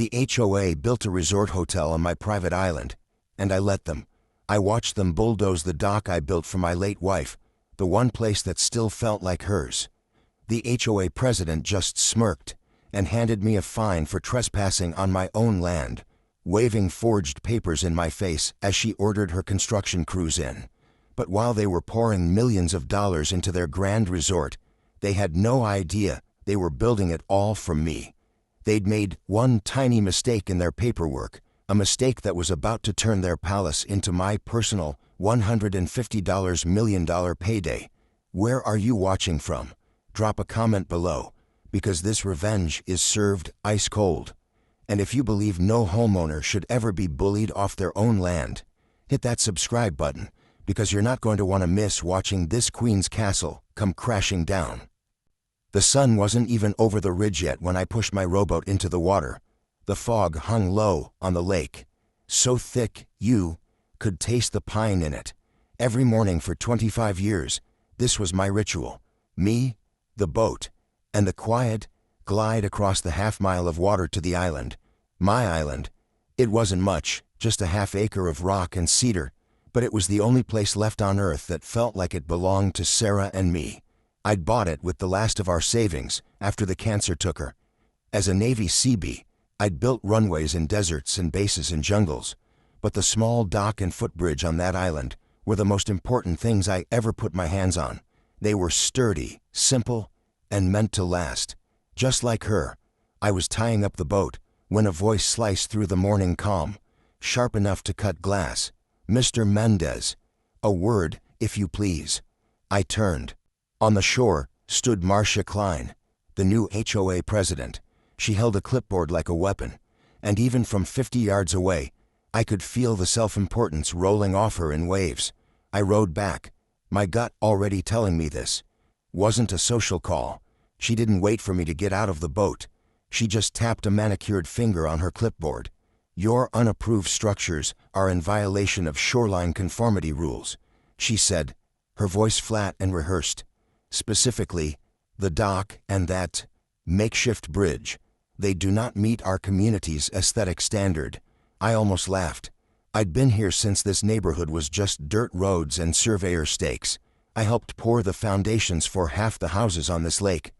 The HOA built a resort hotel on my private island, and I let them. I watched them bulldoze the dock I built for my late wife, the one place that still felt like hers. The HOA president just smirked and handed me a fine for trespassing on my own land, waving forged papers in my face as she ordered her construction crews in. But while they were pouring millions of dollars into their grand resort, they had no idea they were building it all from me. They'd made one tiny mistake in their paperwork, a mistake that was about to turn their palace into my personal $150 million payday. Where are you watching from? Drop a comment below, because this revenge is served ice cold. And if you believe no homeowner should ever be bullied off their own land, hit that subscribe button, because you're not going to want to miss watching this queen's castle come crashing down. The sun wasn't even over the ridge yet when I pushed my rowboat into the water. The fog hung low on the lake, so thick you could taste the pine in it. Every morning for 25 years, this was my ritual. Me, the boat, and the quiet glide across the half-mile of water to the island. My island. It wasn't much, just a half-acre of rock and cedar, but it was the only place left on earth that felt like it belonged to Sarah and me. I'd bought it with the last of our savings after the cancer took her. As a Navy Seabee, I'd built runways in deserts and bases in jungles, but the small dock and footbridge on that island were the most important things I ever put my hands on. They were sturdy, simple, and meant to last. Just like her, I was tying up the boat when a voice sliced through the morning calm, sharp enough to cut glass. "Mr. Mendez, a word, if you please." I turned. On the shore stood Marcia Klein, the new HOA president. She held a clipboard like a weapon, and even from 50 yards away, I could feel the self-importance rolling off her in waves. I rowed back, my gut already telling me this wasn't a social call. She didn't wait for me to get out of the boat. She just tapped a manicured finger on her clipboard. "Your unapproved structures are in violation of shoreline conformity rules," she said, her voice flat and rehearsed. "Specifically, the dock and that makeshift bridge. They do not meet our community's aesthetic standard." I almost laughed. I'd been here since this neighborhood was just dirt roads and surveyor stakes. I helped pour the foundations for half the houses on this lake.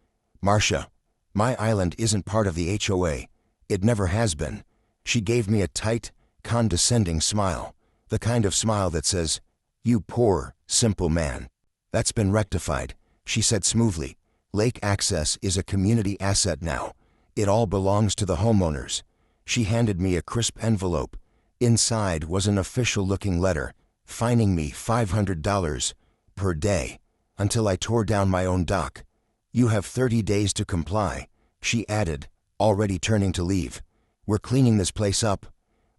"Marcia, my island isn't part of the HOA. It never has been." She gave me a tight, condescending smile, the kind of smile that says, "You poor, simple man." "That's been rectified," she said smoothly. "Lake access is a community asset now. It all belongs to the homeowners." She handed me a crisp envelope. Inside was an official-looking letter, fining me $500 per day until I tore down my own dock. "You have 30 days to comply," she added, already turning to leave. "We're cleaning this place up."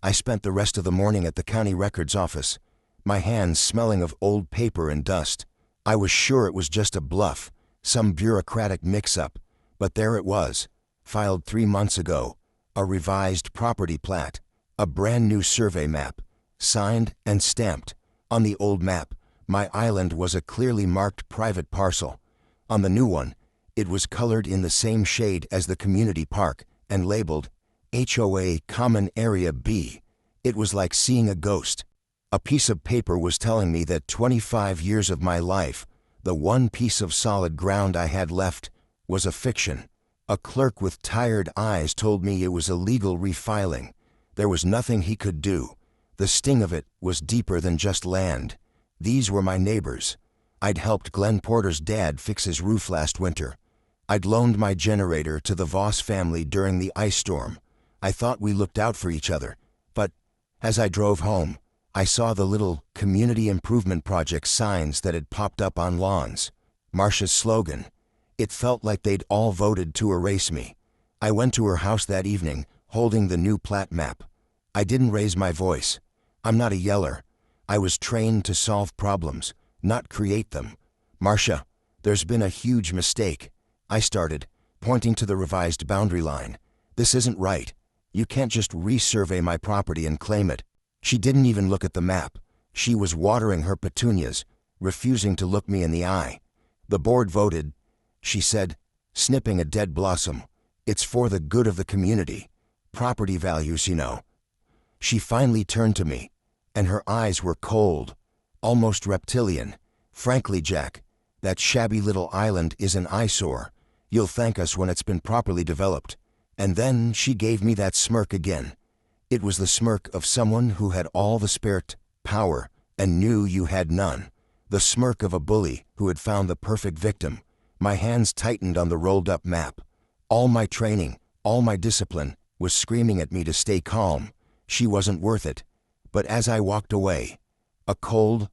I spent the rest of the morning at the county records office, my hands smelling of old paper and dust. I was sure it was just a bluff, some bureaucratic mix-up, but there it was, filed 3 months ago, a revised property plat, a brand new survey map, signed and stamped. On the old map, my island was a clearly marked private parcel. On the new one, it was colored in the same shade as the community park and labeled HOA Common Area B. It was like seeing a ghost. A piece of paper was telling me that 25 years of my life, the one piece of solid ground I had left, was a fiction. A clerk with tired eyes told me it was illegal refiling. There was nothing he could do. The sting of it was deeper than just land. These were my neighbors. I'd helped Glenn Porter's dad fix his roof last winter. I'd loaned my generator to the Voss family during the ice storm. I thought we looked out for each other, but as I drove home, I saw the little community improvement project signs that had popped up on lawns. Marcia's slogan. It felt like they'd all voted to erase me. I went to her house that evening, holding the new plat map. I didn't raise my voice. I'm not a yeller. I was trained to solve problems, not create them. "Marcia, there's been a huge mistake," I started, pointing to the revised boundary line. "This isn't right. You can't just resurvey my property and claim it." She didn't even look at the map. She was watering her petunias, refusing to look me in the eye. "The board voted," she said, snipping a dead blossom. "It's for the good of the community. Property values, you know. She finally turned to me, and her eyes were cold, almost reptilian. Frankly, Jack, that shabby little island is an eyesore. You'll thank us when it's been properly developed. And then she gave me that smirk again. It was the smirk of someone who had all the spirit, power, and knew you had none. The smirk of a bully who had found the perfect victim. My hands tightened on the rolled-up map. All my training, all my discipline, was screaming at me to stay calm. She wasn't worth it. But as I walked away, a cold,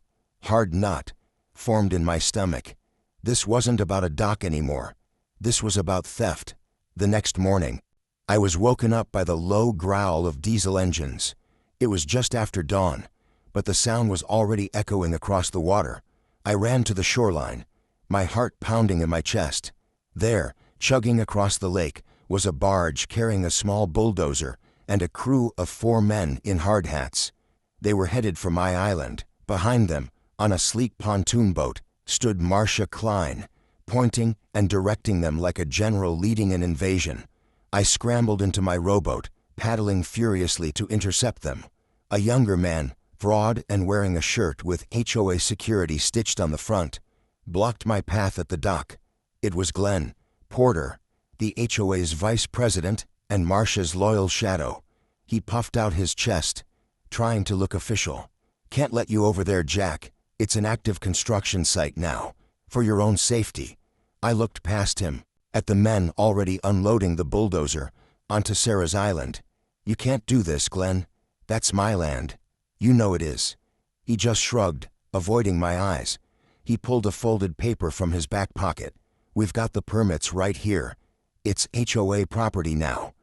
hard knot formed in my stomach. This wasn't about a dock anymore. This was about theft. The next morning, I was woken up by the low growl of diesel engines. It was just after dawn, but the sound was already echoing across the water. I ran to the shoreline, my heart pounding in my chest. There, chugging across the lake, was a barge carrying a small bulldozer and a crew of 4 men in hard hats. They were headed for my island. Behind them, on a sleek pontoon boat, stood Marcia Klein, pointing and directing them like a general leading an invasion. I scrambled into my rowboat, paddling furiously to intercept them. A younger man, broad and wearing a shirt with HOA security stitched on the front, blocked my path at the dock. It was Glenn Porter, the HOA's vice president and Marcia's loyal shadow. He puffed out his chest, trying to look official. "Can't let you over there, Jack. It's an active construction site now. For your own safety." I looked past him, at the men already unloading the bulldozer onto Sarah's island. "You can't do this, Glenn. That's my land. You know it is." He just shrugged, avoiding my eyes. He pulled a folded paper from his back pocket. "We've got the permits right here. It's HOA property now.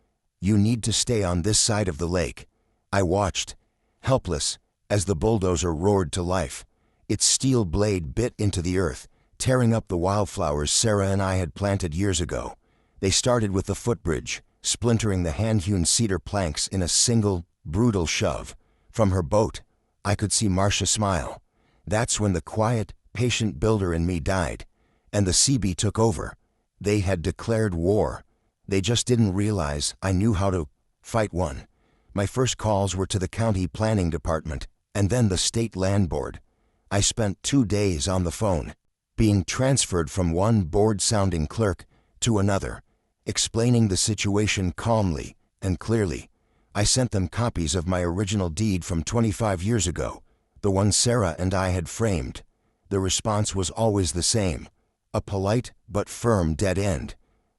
You need to stay on this side of the lake." I watched, helpless, as the bulldozer roared to life. Its steel blade bit into the earth, tearing up the wildflowers Sarah and I had planted years ago. They started with the footbridge, splintering the hand-hewn cedar planks in a single, brutal shove. From her boat, I could see Marcia smile. That's when the quiet, patient builder in me died, and the CB took over. They had declared war. They just didn't realize I knew how to fight one. My first calls were to the county planning department, and then the state land board. I spent 2 days on the phone, being transferred from one bored-sounding clerk to another, explaining the situation calmly and clearly. I sent them copies of my original deed from 25 years ago, the one Sarah and I had framed. The response was always the same, a polite but firm dead end.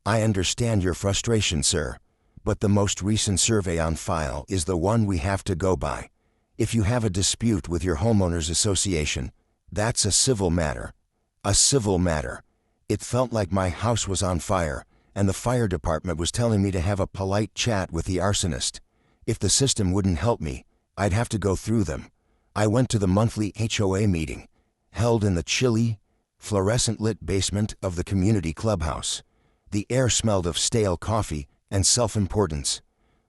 "I understand your frustration, sir, but the most recent survey on file is the one we have to go by. If you have a dispute with your homeowners association, that's a civil matter." A civil matter. It felt like my house was on fire, and the fire department was telling me to have a polite chat with the arsonist. If the system wouldn't help me, I'd have to go through them. I went to the monthly HOA meeting, held in the chilly, fluorescent-lit basement of the community clubhouse. The air smelled of stale coffee and self-importance.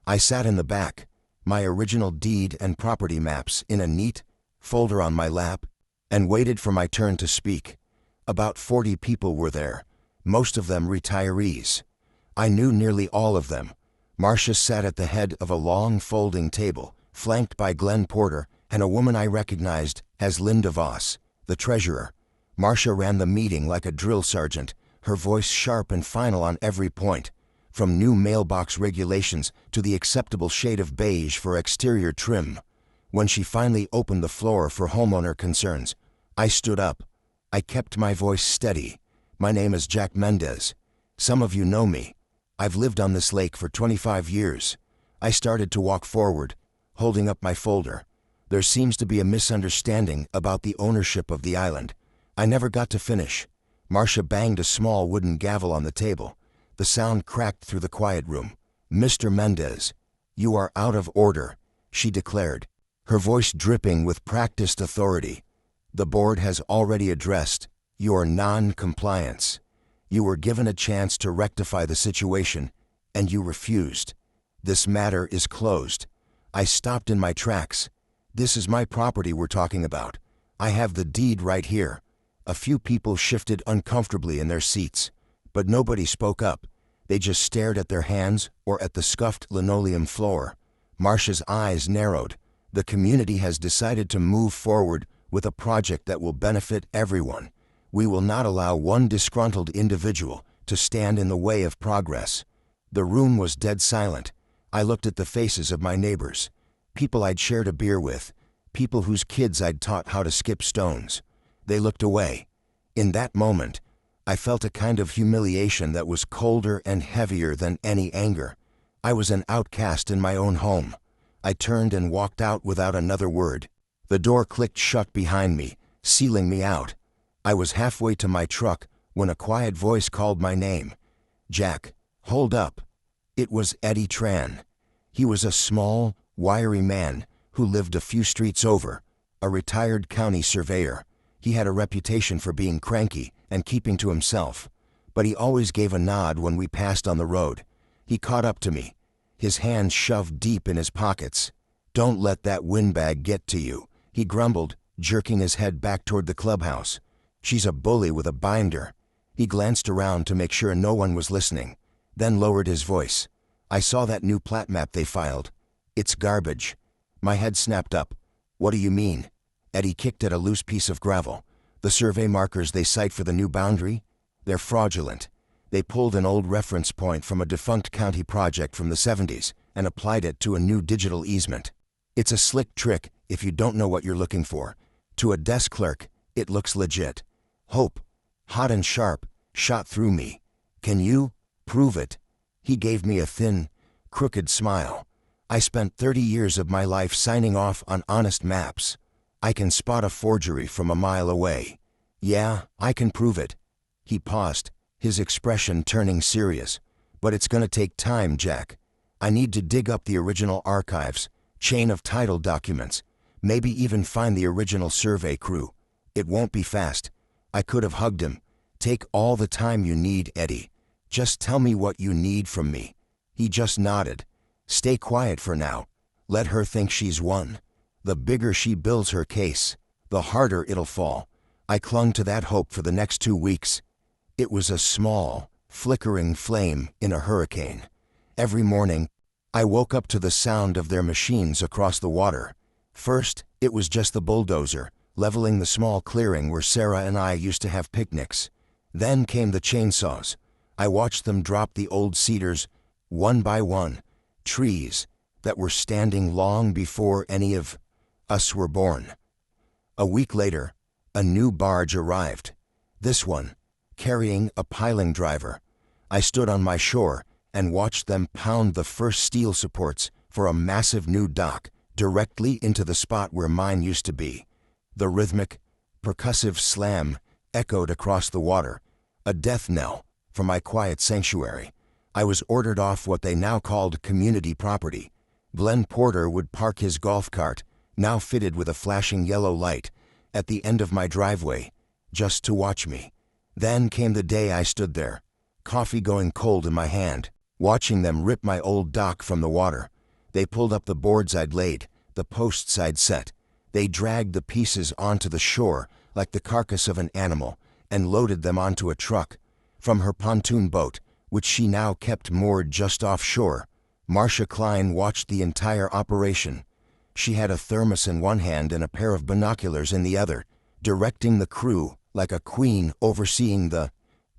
I sat in the back, my original deed and property maps in a neat folder on my lap, and waited for my turn to speak. About 40 people were there, most of them retirees. I knew nearly all of them. Marcia sat at the head of a long folding table, flanked by Glenn Porter and a woman I recognized as Linda Voss, the treasurer. Marcia ran the meeting like a drill sergeant, her voice sharp and final on every point, from new mailbox regulations to the acceptable shade of beige for exterior trim. When she finally opened the floor for homeowner concerns, I stood up. I kept my voice steady. "My name is Jack Mendez. Some of you know me. I've lived on this lake for 25 years. I started to walk forward, holding up my folder. There seems to be a misunderstanding about the ownership of the island. I never got to finish." Marcia banged a small wooden gavel on the table. The sound cracked through the quiet room. "Mr. Mendez, you are out of order," she declared, her voice dripping with practiced authority. "The board has already addressed your non-compliance. You were given a chance to rectify the situation, and you refused. This matter is closed." I stopped in my tracks. "This is my property we're talking about. I have the deed right here." A few people shifted uncomfortably in their seats, but nobody spoke up. They just stared at their hands or at the scuffed linoleum floor. Marcia's eyes narrowed. The community has decided to move forward with a project that will benefit everyone. We will not allow one disgruntled individual to stand in the way of progress. The room was dead silent. I looked at the faces of my neighbors, people I'd shared a beer with, people whose kids I'd taught how to skip stones. They looked away. In that moment, I felt a kind of humiliation that was colder and heavier than any anger. I was an outcast in my own home. I turned and walked out without another word. The door clicked shut behind me, sealing me out. I was halfway to my truck when a quiet voice called my name. "Jack, hold up." It was Eddie Tran. He was a small, wiry man who lived a few streets over, a retired county surveyor. He had a reputation for being cranky and keeping to himself, but he always gave a nod when we passed on the road. He caught up to me, his hands shoved deep in his pockets. "Don't let that windbag get to you," he grumbled, jerking his head back toward the clubhouse. "She's a bully with a binder." He glanced around to make sure no one was listening, then lowered his voice. "I saw that new plat map they filed. It's garbage." My head snapped up. "What do you mean?" Eddie kicked at a loose piece of gravel. "The survey markers they cite for the new boundary? They're fraudulent. They pulled an old reference point from a defunct county project from the 70s and applied it to a new digital easement. It's a slick trick if you don't know what you're looking for. To a desk clerk, it looks legit." Hope, hot and sharp, shot through me. "Can you prove it?" He gave me a thin, crooked smile. "I spent 30 years of my life signing off on honest maps. I can spot a forgery from a mile away." "Yeah, I can prove it." He paused, his expression turning serious. "But it's gonna take time, Jack. I need to dig up the original archives, chain of title documents, maybe even find the original survey crew. It won't be fast." I could have hugged him. "Take all the time you need, Eddie. Just tell me what you need from me." He just nodded. "Stay quiet for now. Let her think she's won. The bigger she builds her case, the harder it'll fall." I clung to that hope for the next 2 weeks. It was a small, flickering flame in a hurricane. Every morning, I woke up to the sound of their machines across the water. First, it was just the bulldozer, leveling the small clearing where Sarah and I used to have picnics. Then came the chainsaws. I watched them drop the old cedars, one by one, trees that were standing long before any of us were born. A week later, a new barge arrived. This one, carrying a piling driver. I stood on my shore and watched them pound the first steel supports for a massive new dock directly into the spot where mine used to be. The rhythmic, percussive slam echoed across the water, a death knell for my quiet sanctuary. I was ordered off what they now called community property. Glenn Porter would park his golf cart, now fitted with a flashing yellow light, at the end of my driveway, just to watch me. Then came the day I stood there, coffee going cold in my hand, watching them rip my old dock from the water. They pulled up the boards I'd laid, the posts I'd set. They dragged the pieces onto the shore like the carcass of an animal and loaded them onto a truck. From her pontoon boat, which she now kept moored just offshore, Marcia Klein watched the entire operation. She had a thermos in one hand and a pair of binoculars in the other, directing the crew like a queen overseeing the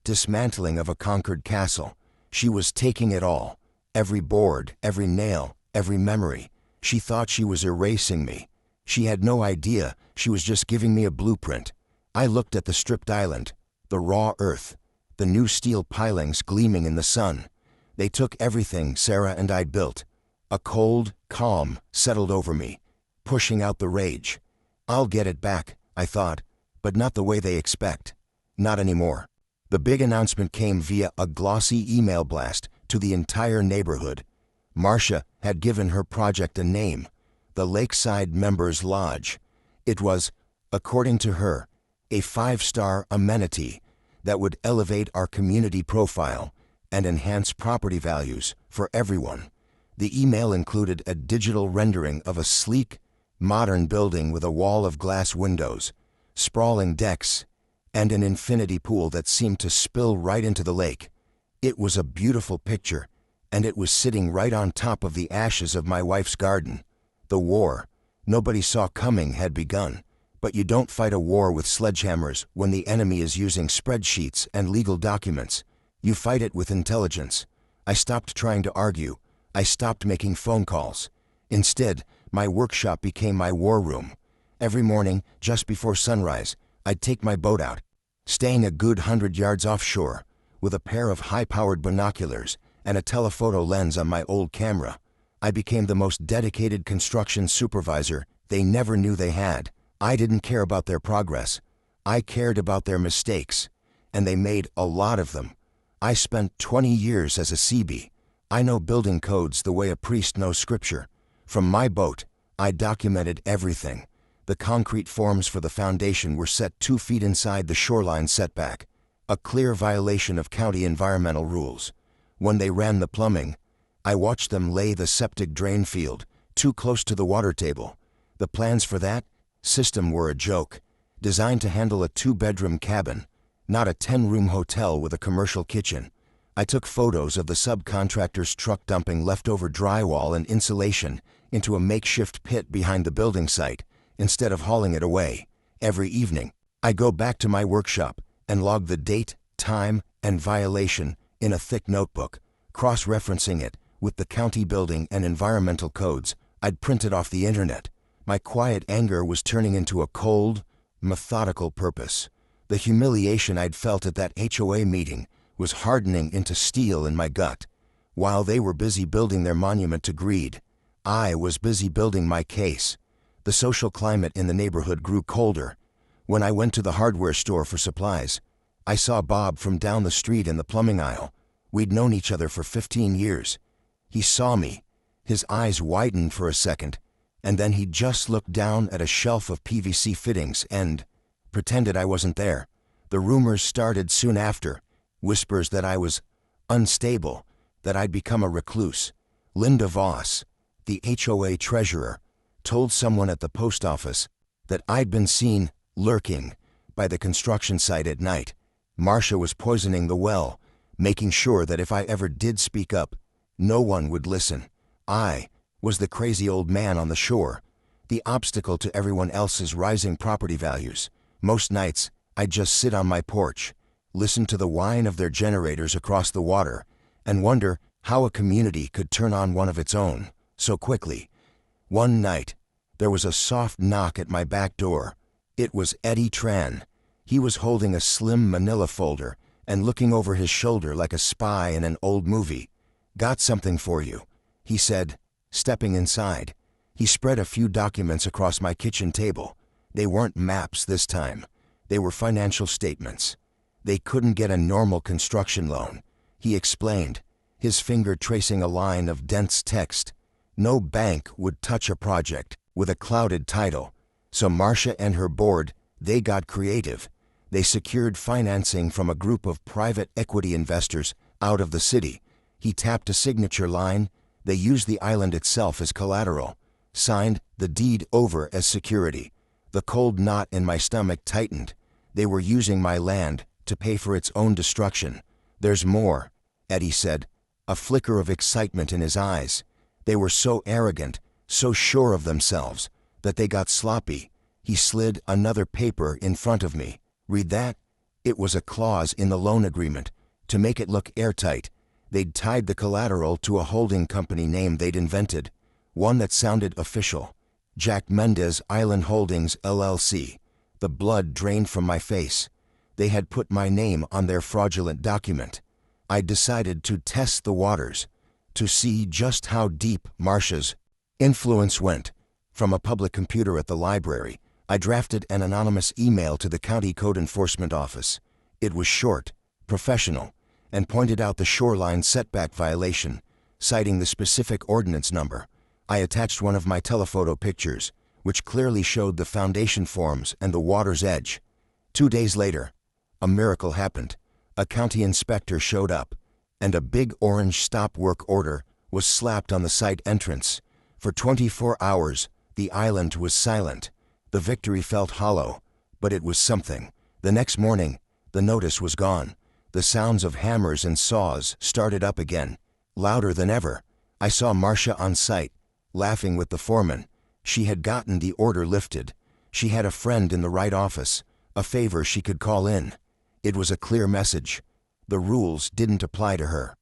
dismantling of a conquered castle. She was taking it all, every board, every nail, every memory. She thought she was erasing me. She had no idea she was just giving me a blueprint. I looked at the stripped island, the raw earth, the new steel pilings gleaming in the sun. They took everything Sarah and I built. A cold calm settled over me, pushing out the rage. I'll get it back, I thought, but not the way they expect. Not anymore. The big announcement came via a glossy email blast to the entire neighborhood. Marcia had given her project a name, the Lakeside Members Lodge. It was, according to her, a 5-star amenity that would elevate our community profile and enhance property values for everyone. The email included a digital rendering of a sleek, modern building with a wall of glass windows, sprawling decks, and an infinity pool that seemed to spill right into the lake. It was a beautiful picture, and it was sitting right on top of the ashes of my wife's garden. The war, nobody saw coming, had begun. But you don't fight a war with sledgehammers when the enemy is using spreadsheets and legal documents. You fight it with intelligence. I stopped trying to argue. I stopped making phone calls. Instead, my workshop became my war room. Every morning, just before sunrise, I'd take my boat out, staying a good 100 yards offshore, with a pair of high-powered binoculars and a telephoto lens on my old camera. I became the most dedicated construction supervisor they never knew they had. I didn't care about their progress. I cared about their mistakes, and they made a lot of them. I spent 20 years as a CB. I know building codes the way a priest knows scripture. From my boat, I documented everything. The concrete forms for the foundation were set 2 feet inside the shoreline setback, a clear violation of county environmental rules. When they ran the plumbing, I watched them lay the septic drain field too close to the water table. The plans for that system were a joke, designed to handle a 2-bedroom cabin, not a 10-room hotel with a commercial kitchen. I took photos of the subcontractor's truck dumping leftover drywall and insulation into a makeshift pit behind the building site, instead of hauling it away. Every evening, I go back to my workshop and log the date, time, and violation in a thick notebook, cross-referencing it with the county building and environmental codes I'd printed off the internet. My quiet anger was turning into a cold, methodical purpose. The humiliation I'd felt at that HOA meeting was hardening into steel in my gut. While they were busy building their monument to greed, I was busy building my case. The social climate in the neighborhood grew colder. When I went to the hardware store for supplies, I saw Bob from down the street in the plumbing aisle. We'd known each other for 15 years. He saw me. His eyes widened for a second, and then he just looked down at a shelf of PVC fittings and pretended I wasn't there. The rumors started soon after, whispers that I was unstable, that I'd become a recluse. Linda Voss, the HOA treasurer, told someone at the post office that I'd been seen lurking by the construction site at night. Marcia was poisoning the well, making sure that if I ever did speak up, no one would listen. I was the crazy old man on the shore, the obstacle to everyone else's rising property values. Most nights, I'd just sit on my porch, listen to the whine of their generators across the water, and wonder how a community could turn on one of its own so quickly. One night, there was a soft knock at my back door. It was Eddie Tran. He was holding a slim manila folder and looking over his shoulder like a spy in an old movie. "Got something for you," he said, stepping inside. He spread a few documents across my kitchen table. They weren't maps this time. They were financial statements. They couldn't get a normal construction loan, he explained, his finger tracing a line of dense text. No bank would touch a project with a clouded title. So Marcia and her board, they got creative. They secured financing from a group of private equity investors out of the city. He tapped a signature line. They used the island itself as collateral, signed the deed over as security. The cold knot in my stomach tightened. They were using my land to pay for its own destruction. "There's more," Eddie said, a flicker of excitement in his eyes. They were so arrogant, so sure of themselves, that they got sloppy. He slid another paper in front of me. "Read that?" It was a clause in the loan agreement. To make it look airtight, they'd tied the collateral to a holding company name they'd invented, one that sounded official. Jack Mendez Island Holdings, LLC. The blood drained from my face. They had put my name on their fraudulent document. I decided to test the waters, to see just how deep Marcia's influence went. From a public computer at the library, I drafted an anonymous email to the County Code Enforcement Office. It was short, professional, and pointed out the shoreline setback violation, citing the specific ordinance number. I attached one of my telephoto pictures, which clearly showed the foundation forms and the water's edge. 2 days later, a miracle happened. A county inspector showed up, and a big orange stop work order was slapped on the site entrance. For 24 hours, the island was silent. The victory felt hollow, but it was something. The next morning, the notice was gone. The sounds of hammers and saws started up again, louder than ever. I saw Marcia on site, laughing with the foreman. She had gotten the order lifted. She had a friend in the right office, a favor she could call in. It was a clear message. The rules didn't apply to her.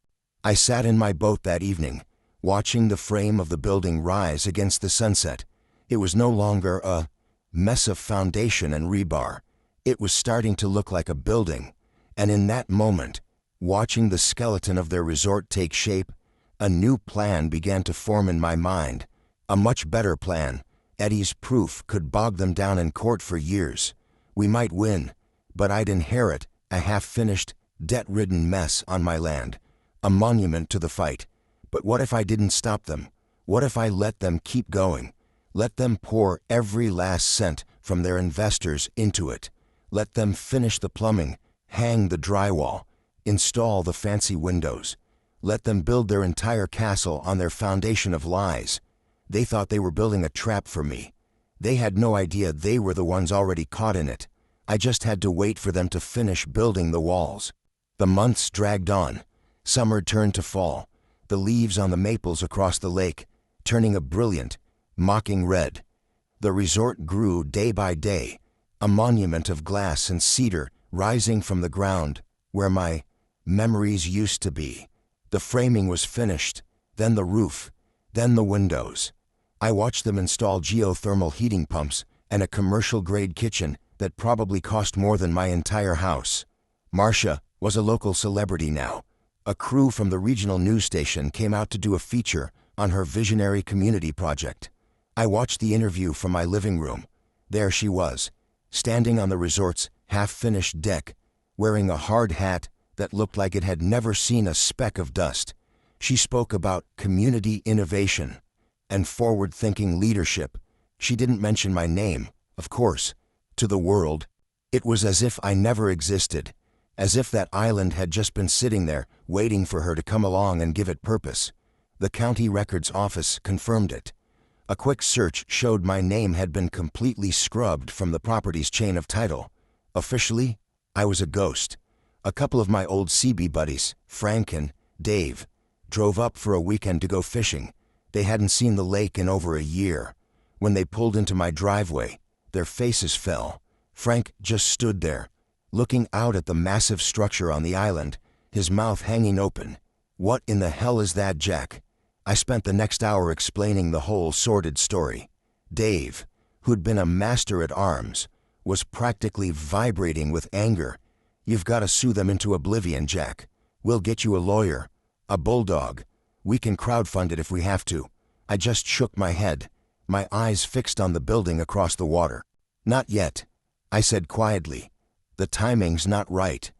I sat in my boat that evening, watching the frame of the building rise against the sunset. It was no longer a mess of foundation and rebar. It was starting to look like a building. And in that moment, watching the skeleton of their resort take shape, a new plan began to form in my mind. A much better plan. Eddie's proof could bog them down in court for years. We might win, but I'd inherit a half-finished, debt-ridden mess on my land, a monument to the fight. But what if I didn't stop them? What if I let them keep going? Let them pour every last cent from their investors into it. Let them finish the plumbing, hang the drywall, install the fancy windows. Let them build their entire castle on their foundation of lies. They thought they were building a trap for me. They had no idea they were the ones already caught in it. I just had to wait for them to finish building the walls. The months dragged on. Summer turned to fall. The leaves on the maples across the lake turning a brilliant, mocking red. The resort grew day by day, a monument of glass and cedar rising from the ground where my memories used to be. The framing was finished, then the roof, then the windows. I watched them install geothermal heating pumps and a commercial-grade kitchen that probably cost more than my entire house. Marcia was a local celebrity now. A crew from the regional news station came out to do a feature on her visionary community project. I watched the interview from my living room. There she was, standing on the resort's half-finished deck, wearing a hard hat that looked like it had never seen a speck of dust. She spoke about community innovation and forward-thinking leadership. She didn't mention my name, of course. To the world, it was as if I never existed, as if that island had just been sitting there waiting for her to come along and give it purpose. The county records office confirmed it. A quick search showed my name had been completely scrubbed from the property's chain of title. Officially, I was a ghost. A couple of my old CB buddies, Frank and Dave, drove up for a weekend to go fishing. They hadn't seen the lake in over a year. When they pulled into my driveway, their faces fell. Frank just stood there, looking out at the massive structure on the island, his mouth hanging open. "What in the hell is that, Jack?" I spent the next hour explaining the whole sordid story. Dave, who'd been a master at arms, was practically vibrating with anger. "You've got to sue them into oblivion, Jack. We'll get you a lawyer, a bulldog. We can crowdfund it if we have to." I just shook my head, my eyes fixed on the building across the water. "Not yet," I said quietly. "The timing's not right."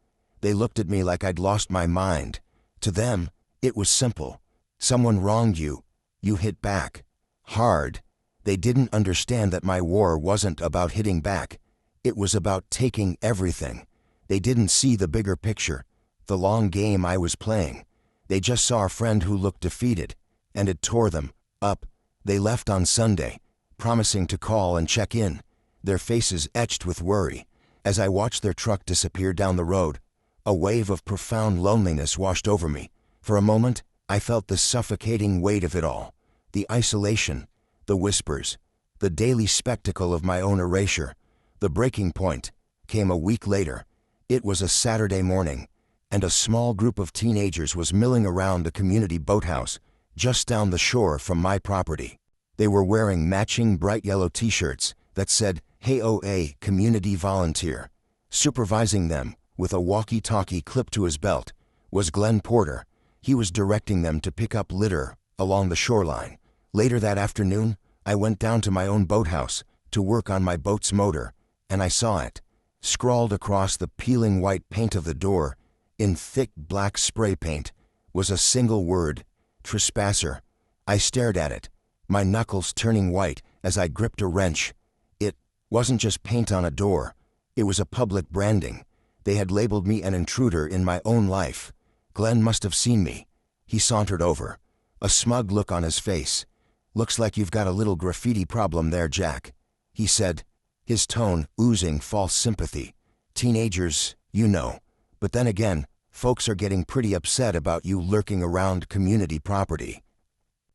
They looked at me like I'd lost my mind. To them, it was simple. Someone wronged you. You hit back. Hard. They didn't understand that my war wasn't about hitting back. It was about taking everything. They didn't see the bigger picture, the long game I was playing. They just saw a friend who looked defeated, and it tore them up. They left on Sunday, promising to call and check in, their faces etched with worry. As I watched their truck disappear down the road, a wave of profound loneliness washed over me. For a moment, I felt the suffocating weight of it all, the isolation, the whispers, the daily spectacle of my own erasure. The breaking point came a week later. It was a Saturday morning, and a small group of teenagers was milling around a community boathouse just down the shore from my property. They were wearing matching bright yellow t-shirts that said HOA Community Volunteer. Supervising them, with a walkie-talkie clipped to his belt, was Glenn Porter. He was directing them to pick up litter along the shoreline. Later that afternoon, I went down to my own boathouse to work on my boat's motor, and I saw it. Scrawled across the peeling white paint of the door, in thick black spray paint, was a single word: trespasser. I stared at it, my knuckles turning white as I gripped a wrench. It wasn't just paint on a door. It was a public branding. They had labeled me an intruder in my own life. Glenn must have seen me. He sauntered over, a smug look on his face. "Looks like you've got a little graffiti problem there, Jack," he said, his tone oozing false sympathy. "Teenagers, you know. But then again, folks are getting pretty upset about you lurking around community property."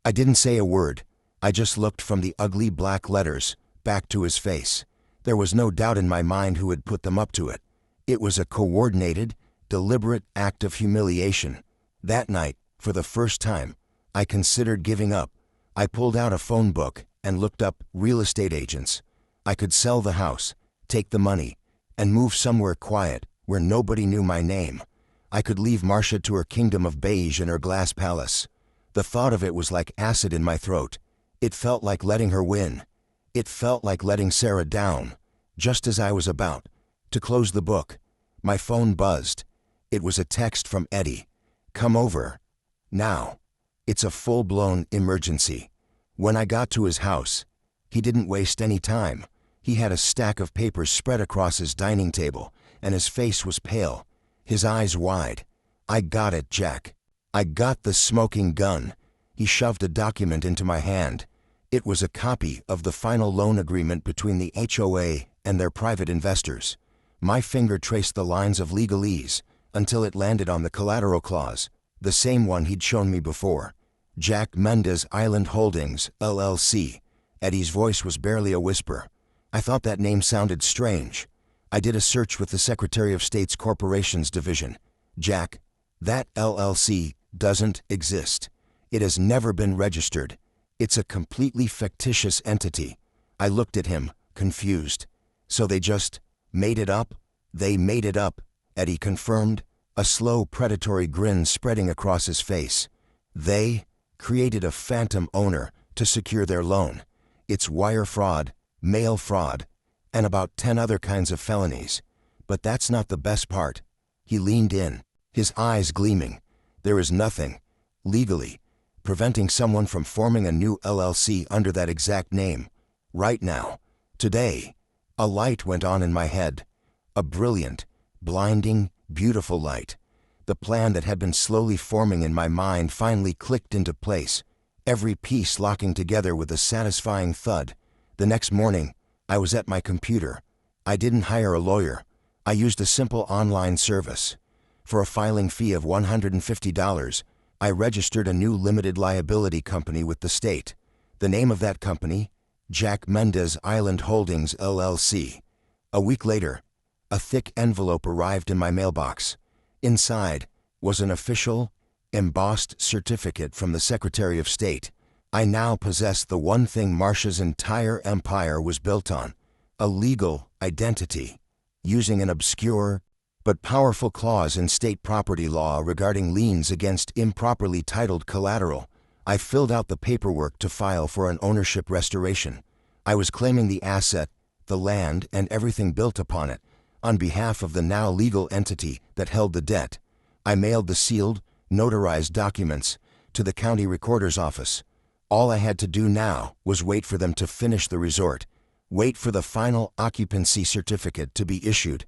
I didn't say a word. I just looked from the ugly black letters back to his face. There was no doubt in my mind who had put them up to it. It was a coordinated, deliberate act of humiliation. That night, for the first time, I considered giving up. I pulled out a phone book and looked up real estate agents. I could sell the house, take the money, and move somewhere quiet where nobody knew my name. I could leave Marcia to her kingdom of beige and her glass palace. The thought of it was like acid in my throat. It felt like letting her win. It felt like letting Sarah down. Just as I was about to close the book, my phone buzzed. It was a text from Eddie. "Come over. Now." It's a full-blown emergency. When I got to his house, he didn't waste any time. He had a stack of papers spread across his dining table, and his face was pale, his eyes wide. "I got it, Jack. I got the smoking gun." He shoved a document into my hand. It was a copy of the final loan agreement between the HOA and their private investors. My finger traced the lines of legalese until it landed on the collateral clause, the same one he'd shown me before. Jack Mendez Island Holdings, LLC. Eddie's voice was barely a whisper. I thought that name sounded strange. I did a search with the Secretary of State's Corporations Division. "Jack, that LLC doesn't exist. It has never been registered. It's a completely fictitious entity." I looked at him, confused. "So they just made it up?" "They made it up," Eddie confirmed, a slow predatory grin spreading across his face. "They created a phantom owner to secure their loan. It's wire fraud, mail fraud, and about 10 other kinds of felonies. But that's not the best part." He leaned in, his eyes gleaming. "There is nothing, legally, preventing someone from forming a new LLC under that exact name. Right now, today." A light went on in my head. A brilliant, blinding, beautiful light. The plan that had been slowly forming in my mind finally clicked into place, every piece locking together with a satisfying thud. The next morning, I was at my computer. I didn't hire a lawyer. I used a simple online service. For a filing fee of $150, I registered a new limited liability company with the state. The name of that company, Jack Mendez Island Holdings, LLC. A week later, a thick envelope arrived in my mailbox. Inside was an official, embossed certificate from the Secretary of State. I now possessed the one thing Marcia's entire empire was built on, a legal identity. Using an obscure but powerful clause in state property law regarding liens against improperly titled collateral, I filled out the paperwork to file for an ownership restoration. I was claiming the asset, the land, and everything built upon it, on behalf of the now legal entity that held the debt. I mailed the sealed, notarized documents to the county recorder's office. All I had to do now was wait for them to finish the resort, wait for the final occupancy certificate to be issued.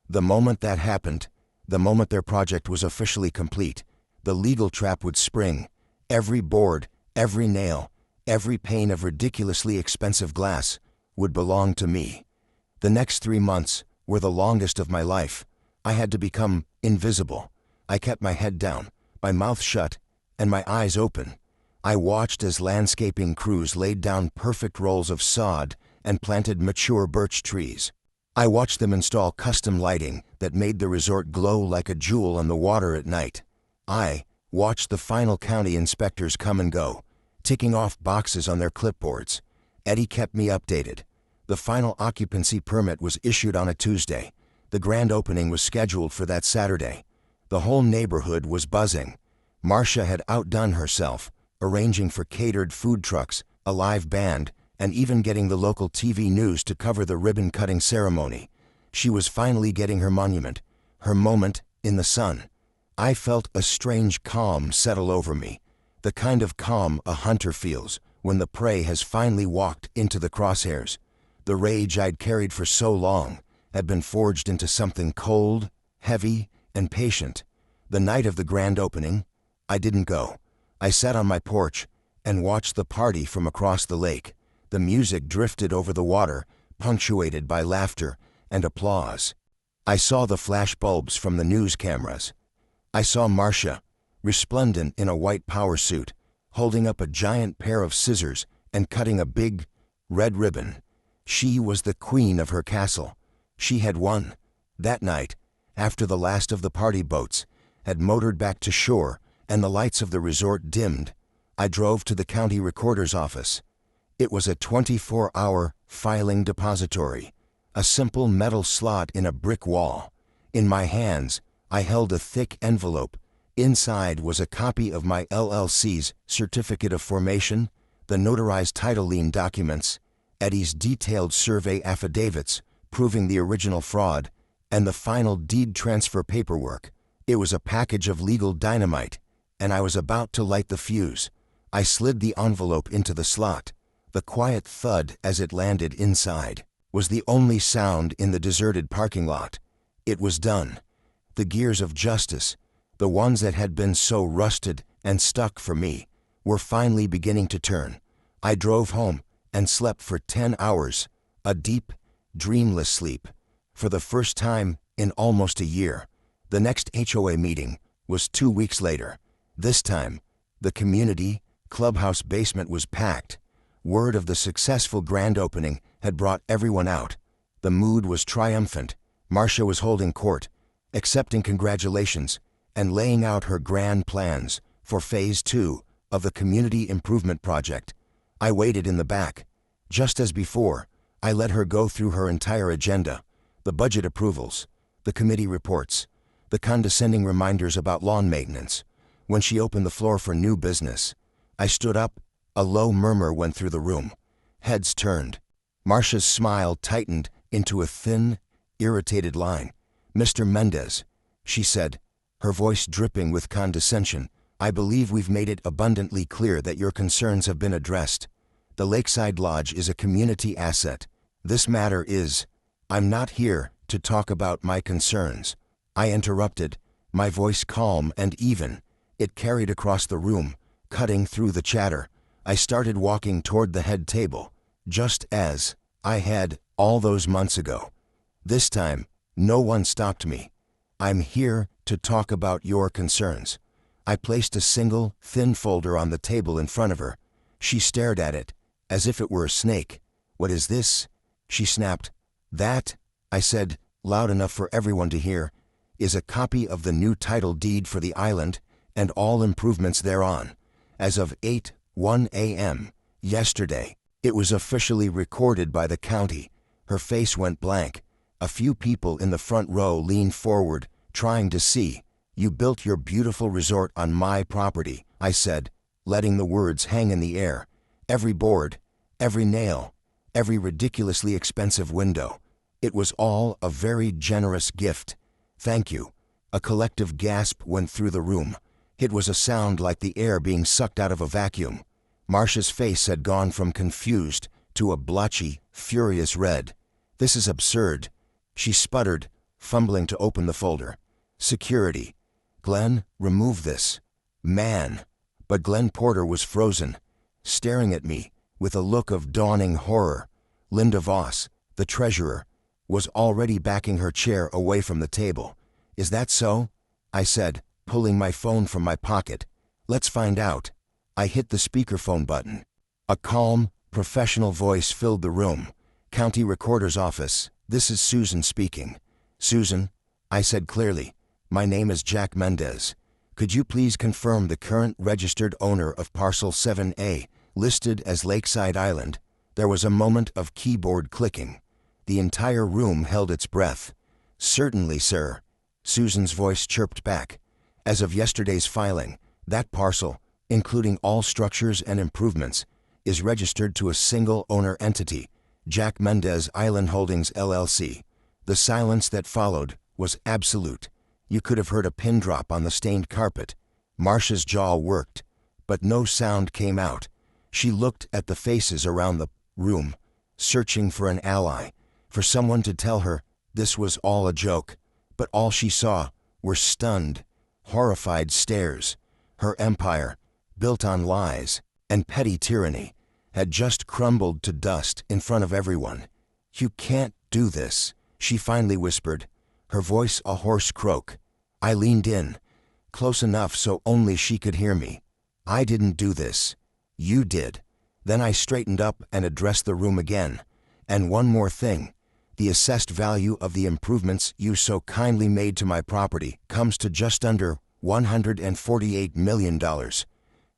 The moment that happened, the moment their project was officially complete, the legal trap would spring. Every board, every nail, every pane of ridiculously expensive glass would belong to me. The next 3 months were the longest of my life. I had to become invisible. I kept my head down, my mouth shut, and my eyes open. I watched as landscaping crews laid down perfect rolls of sod and planted mature birch trees. I watched them install custom lighting that made the resort glow like a jewel on the water at night. I watched the final county inspectors come and go, ticking off boxes on their clipboards. Eddie kept me updated. The final occupancy permit was issued on a Tuesday. The grand opening was scheduled for that Saturday. The whole neighborhood was buzzing. Marcia had outdone herself, arranging for catered food trucks, a live band, and even getting the local TV news to cover the ribbon-cutting ceremony. She was finally getting her monument, her moment in the sun. I felt a strange calm settle over me, the kind of calm a hunter feels when the prey has finally walked into the crosshairs. The rage I'd carried for so long had been forged into something cold, heavy, and patient. The night of the grand opening, I didn't go. I sat on my porch and watched the party from across the lake. The music drifted over the water, punctuated by laughter and applause. I saw the flash bulbs from the news cameras. I saw Marcia, resplendent in a white power suit, holding up a giant pair of scissors and cutting a big, red ribbon. She was the queen of her castle. She had won. That night, after the last of the party boats had motored back to shore and the lights of the resort dimmed, I drove to the county recorder's office. It was a 24-hour filing depository, a simple metal slot in a brick wall. In my hands, I held a thick envelope. Inside was a copy of my LLC's certificate of formation, the notarized title lien documents, Eddie's detailed survey affidavits proving the original fraud, and the final deed transfer paperwork. It was a package of legal dynamite, and I was about to light the fuse. I slid the envelope into the slot. The quiet thud as it landed inside was the only sound in the deserted parking lot. It was done. The gears of justice, the ones that had been so rusted and stuck for me, were finally beginning to turn. I drove home and slept for 10 hours, a deep, dreamless sleep, for the first time in almost a year. The next HOA meeting was 2 weeks later. This time, the community clubhouse basement was packed. Word of the successful grand opening had brought everyone out. The mood was triumphant. Marcia was holding court, accepting congratulations, and laying out her grand plans for Phase 2 of the Community Improvement Project. I waited in the back. Just as before, I let her go through her entire agenda, the budget approvals, the committee reports, the condescending reminders about lawn maintenance. When she opened the floor for new business, I stood up. A low murmur went through the room. Heads turned. Marcia's smile tightened into a thin, irritated line. "Mr. Mendez," she said, her voice dripping with condescension, "I believe we've made it abundantly clear that your concerns have been addressed. The Lakeside Lodge is a community asset. This matter is. I'm not here to talk about my concerns." I interrupted, my voice calm and even. It carried across the room, cutting through the chatter. I started walking toward the head table, just as I had all those months ago. This time, no one stopped me. "I'm here to talk about your concerns." I placed a single, thin folder on the table in front of her. She stared at it, as if it were a snake. "What is this?" she snapped. "That," I said, loud enough for everyone to hear, "is a copy of the new title deed for the island and all improvements thereon. As of 8:01 a.m. yesterday, it was officially recorded by the county." Her face went blank. A few people in the front row leaned forward, trying to see. "You built your beautiful resort on my property," I said, letting the words hang in the air. "Every board, every nail, every ridiculously expensive window. It was all a very generous gift. Thank you." A collective gasp went through the room. It was a sound like the air being sucked out of a vacuum. Marcia's face had gone from confused to a blotchy, furious red. "This is absurd," she sputtered, fumbling to open the folder. "Security. Glenn, remove this." "Man." But Glenn Porter was frozen, staring at me with a look of dawning horror. Linda Voss, the treasurer, was already backing her chair away from the table. "Is that so?" I said, pulling my phone from my pocket. "Let's find out." I hit the speakerphone button. A calm, professional voice filled the room. "County Recorder's Office, this is Susan speaking." "Susan," I said clearly, "my name is Jack Mendez. Could you please confirm the current registered owner of Parcel 7A, listed as Lakeside Island?" There was a moment of keyboard clicking. The entire room held its breath. "Certainly, sir," Susan's voice chirped back. "As of yesterday's filing, that parcel, including all structures and improvements, is registered to a single owner entity, Jack Mendez Island Holdings LLC." The silence that followed was absolute. You could have heard a pin drop on the stained carpet. Marcia's jaw worked, but no sound came out. She looked at the faces around the room, searching for an ally, for someone to tell her this was all a joke. But all she saw were stunned, horrified stares. Her empire, built on lies and petty tyranny, had just crumbled to dust in front of everyone. "You can't do this," she finally whispered, her voice a hoarse croak. I leaned in. close enough so only she could hear me. "I didn't do this. You did." Then I straightened up and addressed the room again. "And one more thing. The assessed value of the improvements you so kindly made to my property comes to just under $148 million.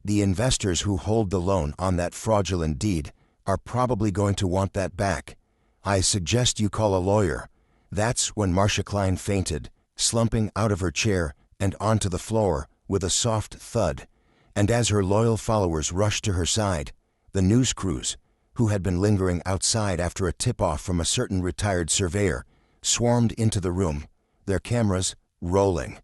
The investors who hold the loan on that fraudulent deed are probably going to want that back. I suggest you call a lawyer." That's when Marcia Klein fainted, slumping out of her chair and onto the floor with a soft thud. And as her loyal followers rushed to her side, the news crews, who had been lingering outside after a tip-off from a certain retired surveyor, swarmed into the room, their cameras rolling.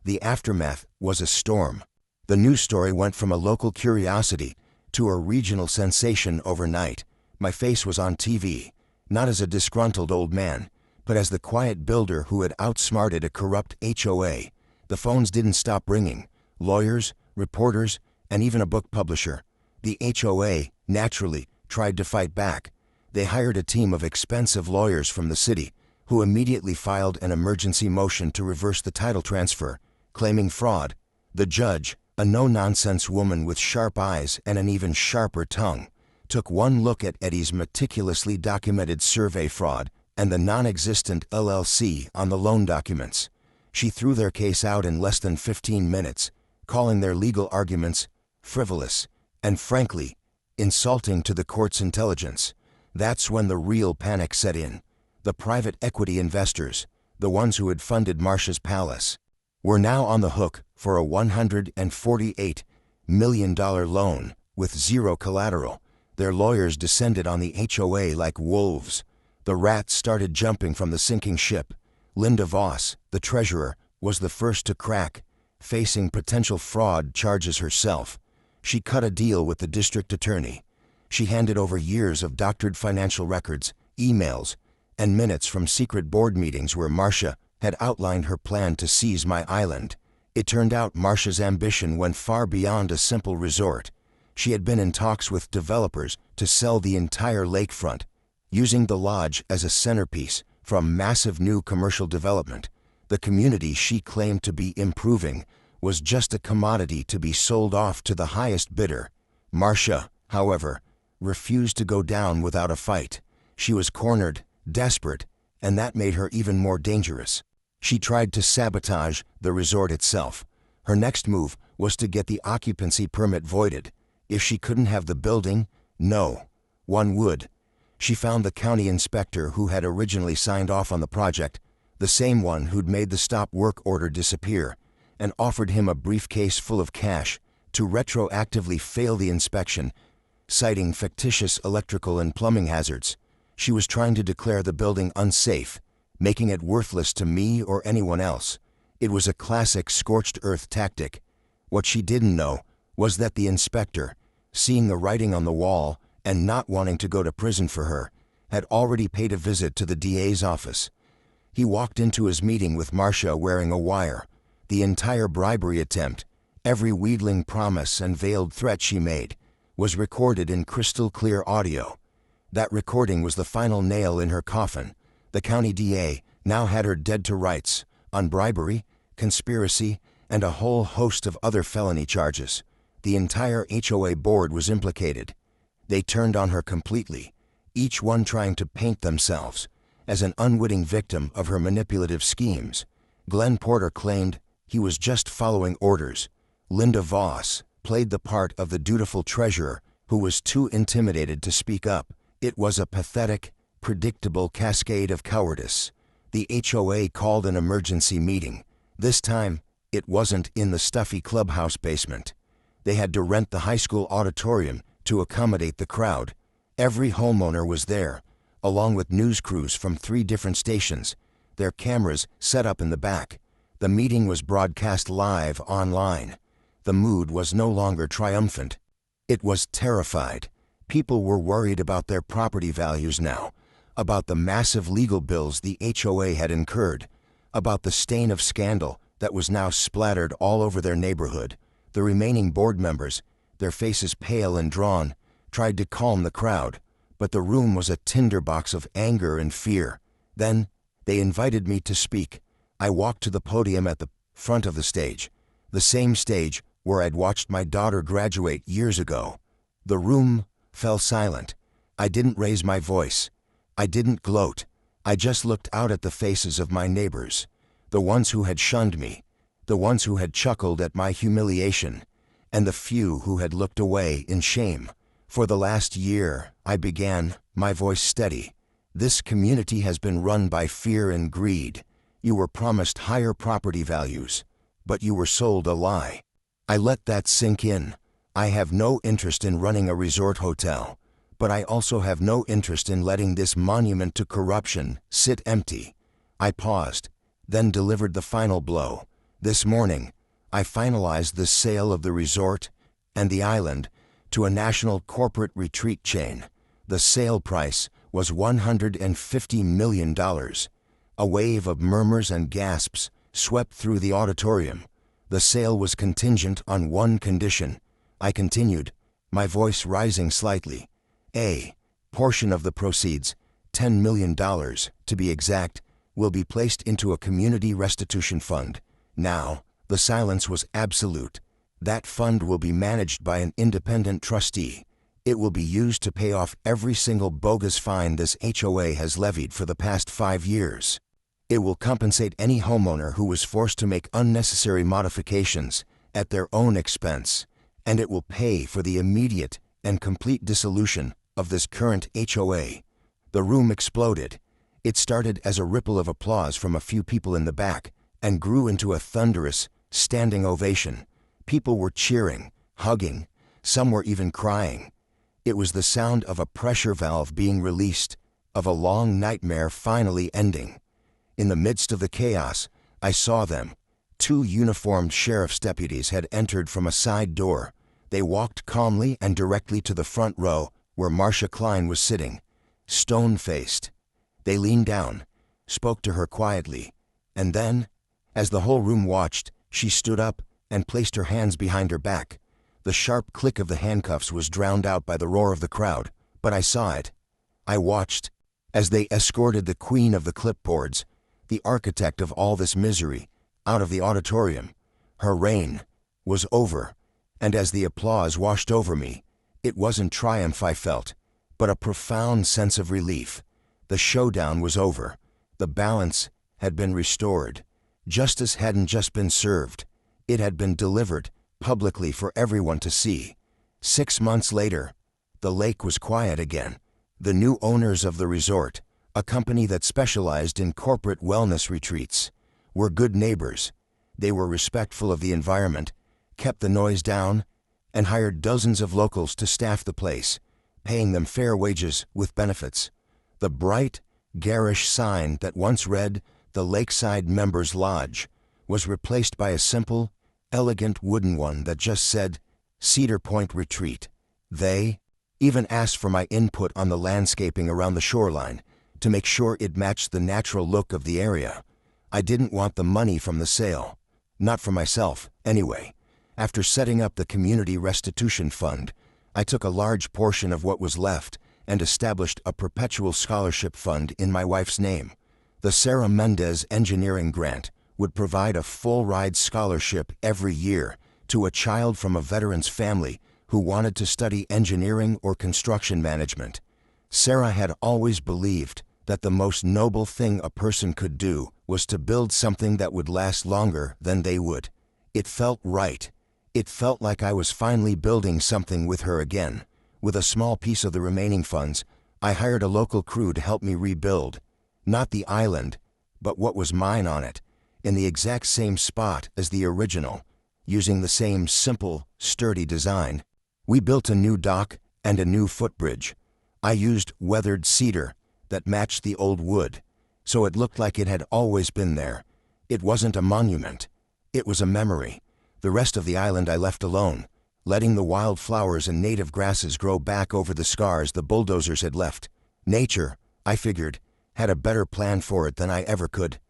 The aftermath was a storm. The news story went from a local curiosity to a regional sensation overnight. My face was on TV, not as a disgruntled old man, but as the quiet builder who had outsmarted a corrupt HOA. The phones didn't stop ringing. Lawyers, reporters, and even a book publisher. The HOA, naturally, tried to fight back. They hired a team of expensive lawyers from the city, who immediately filed an emergency motion to reverse the title transfer, claiming fraud. The judge, a no-nonsense woman with sharp eyes and an even sharper tongue, took one look at Eddie's meticulously documented survey fraud and the non-existent LLC on the loan documents. She threw their case out in less than 15 minutes, calling their legal arguments frivolous and, frankly, insulting to the court's intelligence. That's when the real panic set in. The private equity investors, the ones who had funded Marcia's palace, were now on the hook for a $148 million loan with zero collateral. Their lawyers descended on the HOA like wolves. The rats started jumping from the sinking ship. Linda Voss, the treasurer, was the first to crack, facing potential fraud charges herself. She cut a deal with the district attorney. She handed over years of doctored financial records, emails, and minutes from secret board meetings where Marcia had outlined her plan to seize my island. It turned out Marcia's ambition went far beyond a simple resort. She had been in talks with developers to sell the entire lakefront, using the lodge as a centerpiece for a massive new commercial development. The community she claimed to be improving was just a commodity to be sold off to the highest bidder. Marcia, however, refused to go down without a fight. She was cornered, desperate, and that made her even more dangerous. She tried to sabotage the resort itself. Her next move was to get the occupancy permit voided. If she couldn't have the building, no one would. She found the county inspector who had originally signed off on the project, the same one who'd made the stop work order disappear, and offered him a briefcase full of cash to retroactively fail the inspection, citing fictitious electrical and plumbing hazards. She was trying to declare the building unsafe, making it worthless to me or anyone else. It was a classic scorched earth tactic. What she didn't know was that the inspector, seeing the writing on the wall and not wanting to go to prison for her, had already paid a visit to the DA's office. He walked into his meeting with Marcia wearing a wire. The entire bribery attempt, every wheedling promise and veiled threat she made, was recorded in crystal clear audio. That recording was the final nail in her coffin. The county DA now had her dead to rights on bribery, conspiracy, and a whole host of other felony charges. The entire HOA board was implicated. They turned on her completely, each one trying to paint themselves as an unwitting victim of her manipulative schemes. Glenn Porter claimed he was just following orders. Linda Voss played the part of the dutiful treasurer who was too intimidated to speak up. It was a pathetic, predictable cascade of cowardice. The HOA called an emergency meeting. This time, it wasn't in the stuffy clubhouse basement. They had to rent the high school auditorium to accommodate the crowd. Every homeowner was there, along with news crews from 3 different stations, their cameras set up in the back. The meeting was broadcast live online. The mood was no longer triumphant. It was terrified. People were worried about their property values now, about the massive legal bills the HOA had incurred, about the stain of scandal that was now splattered all over their neighborhood. The remaining board members, their faces pale and drawn, tried to calm the crowd, but the room was a tinderbox of anger and fear. Then, they invited me to speak. I walked to the podium at the front of the stage. The same stage where I'd watched my daughter graduate years ago. The room fell silent. I didn't raise my voice. I didn't gloat. I just looked out at the faces of my neighbors, the ones who had shunned me, the ones who had chuckled at my humiliation, and the few who had looked away in shame. For the last year, I began, my voice steady. This community has been run by fear and greed. You were promised higher property values, but you were sold a lie. I let that sink in. I have no interest in running a resort hotel, but I also have no interest in letting this monument to corruption sit empty. I paused, then delivered the final blow. This morning, I finalized the sale of the resort and the island to a national corporate retreat chain. The sale price was $150 million. A wave of murmurs and gasps swept through the auditorium. The sale was contingent on one condition. I continued, my voice rising slightly. A portion of the proceeds, $10 million to be exact, will be placed into a community restitution fund. Now, the silence was absolute. That fund will be managed by an independent trustee. It will be used to pay off every single bogus fine this HOA has levied for the past 5 years. It will compensate any homeowner who was forced to make unnecessary modifications at their own expense, and it will pay for the immediate and complete dissolution of this current HOA. The room exploded. It started as a ripple of applause from a few people in the back and grew into a thunderous, standing ovation. People were cheering, hugging, some were even crying. It was the sound of a pressure valve being released, of a long nightmare finally ending. In the midst of the chaos, I saw them. 2 uniformed sheriff's deputies had entered from a side door. They walked calmly and directly to the front row where Marcia Klein was sitting, stone-faced. They leaned down, spoke to her quietly, and then, as the whole room watched, she stood up and placed her hands behind her back. The sharp click of the handcuffs was drowned out by the roar of the crowd, but I saw it. I watched as they escorted the queen of the clipboards, the architect of all this misery, out of the auditorium. Her reign was over, and as the applause washed over me, it wasn't triumph I felt, but a profound sense of relief. The showdown was over. The balance had been restored. Justice hadn't just been served. It had been delivered publicly for everyone to see. 6 months later, the lake was quiet again. The new owners of the resort, a company that specialized in corporate wellness retreats, were good neighbors. They were respectful of the environment, kept the noise down, and hired dozens of locals to staff the place, paying them fair wages with benefits. The bright, garish sign that once read, "The Lakeside Members Lodge," was replaced by a simple, elegant wooden one that just said, "Cedar Point Retreat." They even asked for my input on the landscaping around the shoreline to make sure it matched the natural look of the area. I didn't want the money from the sale. Not for myself, anyway. After setting up the Community Restitution Fund, I took a large portion of what was left and established a perpetual scholarship fund in my wife's name. The Sarah Mendez Engineering Grant would provide a full-ride scholarship every year to a child from a veteran's family who wanted to study engineering or construction management. Sarah had always believed that the most noble thing a person could do was to build something that would last longer than they would. It felt right. It felt like I was finally building something with her again. With a small piece of the remaining funds, I hired a local crew to help me rebuild. Not the island, but what was mine on it, in the exact same spot as the original, using the same simple, sturdy design. We built a new dock and a new footbridge. I used weathered cedar that matched the old wood, so it looked like it had always been there. It wasn't a monument. It was a memory. The rest of the island I left alone, letting the wild flowers and native grasses grow back over the scars the bulldozers had left. Nature, I figured, had a better plan for it than I ever could.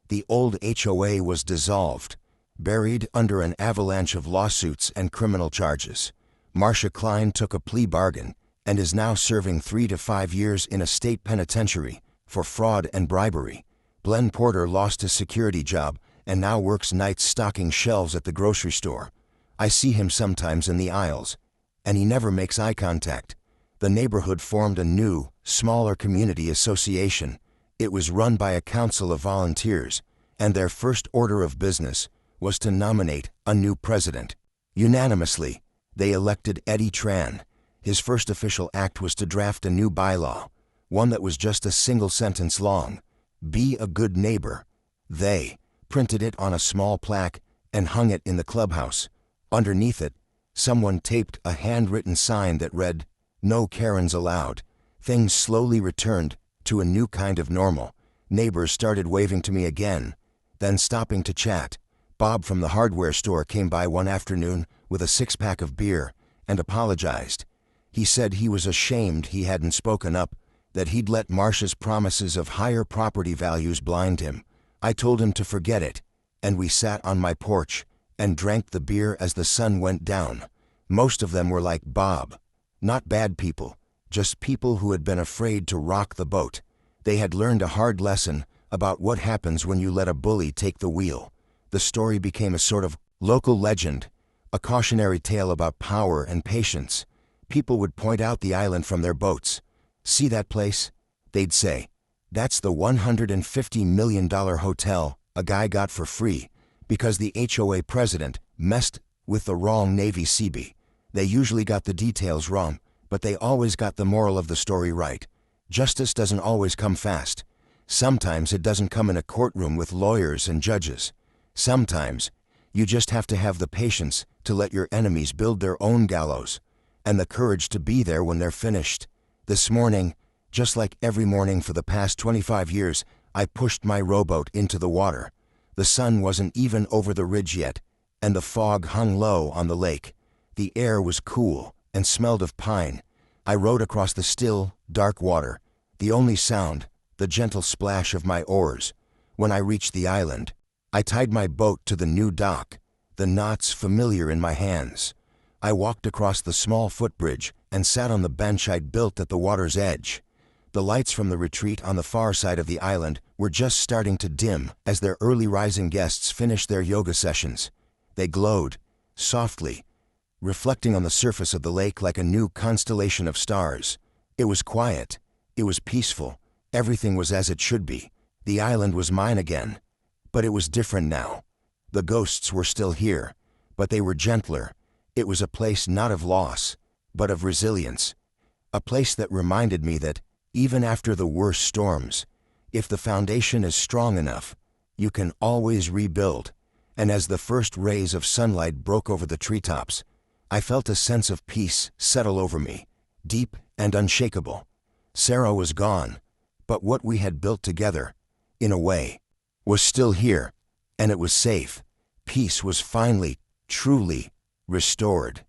The old HOA was dissolved, buried under an avalanche of lawsuits and criminal charges. Marcia Klein took a plea bargain and is now serving 3 to 5 years in a state penitentiary for fraud and bribery. Glenn Porter lost his security job and now works nights stocking shelves at the grocery store. I see him sometimes in the aisles, and he never makes eye contact. The neighborhood formed a new, smaller community association. It was run by a council of volunteers, and their first order of business was to nominate a new president. Unanimously, they elected Eddie Tran. His first official act was to draft a new bylaw, one that was just a single sentence long: "Be a good neighbor." They printed it on a small plaque and hung it in the clubhouse. Underneath it, someone taped a handwritten sign that read, "No Karens allowed." Things slowly returned to a new kind of normal. Neighbors started waving to me again, then stopping to chat. Bob from the hardware store came by one afternoon with a six-pack of beer and apologized. He said he was ashamed he hadn't spoken up, that he'd let Marcia's promises of higher property values blind him. I told him to forget it, and we sat on my porch and drank the beer as the sun went down. Most of them were like Bob. Not bad people, just people who had been afraid to rock the boat. They had learned a hard lesson about what happens when you let a bully take the wheel. The story became a sort of local legend, a cautionary tale about power and patience. People would point out the island from their boats. "See that place?" they'd say. "That's the $150 million hotel a guy got for free because the HOA president messed with the wrong Navy Seabee." They usually got the details wrong, but they always got the moral of the story right. Justice doesn't always come fast. Sometimes it doesn't come in a courtroom with lawyers and judges. Sometimes you just have to have the patience to let your enemies build their own gallows, and the courage to be there when they're finished. This morning, just like every morning for the past 25 years, I pushed my rowboat into the water. The sun wasn't even over the ridge yet, and the fog hung low on the lake. The air was cool and smelled of pine. I rowed across the still, dark water, the only sound, the gentle splash of my oars. When I reached the island, I tied my boat to the new dock, the knots familiar in my hands. I walked across the small footbridge and sat on the bench I'd built at the water's edge. The lights from the retreat on the far side of the island were just starting to dim as their early rising guests finished their yoga sessions. They glowed, softly, reflecting on the surface of the lake like a new constellation of stars. It was quiet. It was peaceful. Everything was as it should be. The island was mine again. But it was different now. The ghosts were still here, but they were gentler. It was a place not of loss, but of resilience. A place that reminded me that, even after the worst storms, if the foundation is strong enough, you can always rebuild. And as the first rays of sunlight broke over the treetops, I felt a sense of peace settle over me, deep and unshakable. Sarah was gone, but what we had built together, in a way, was still here, and it was safe. Peace was finally, truly restored.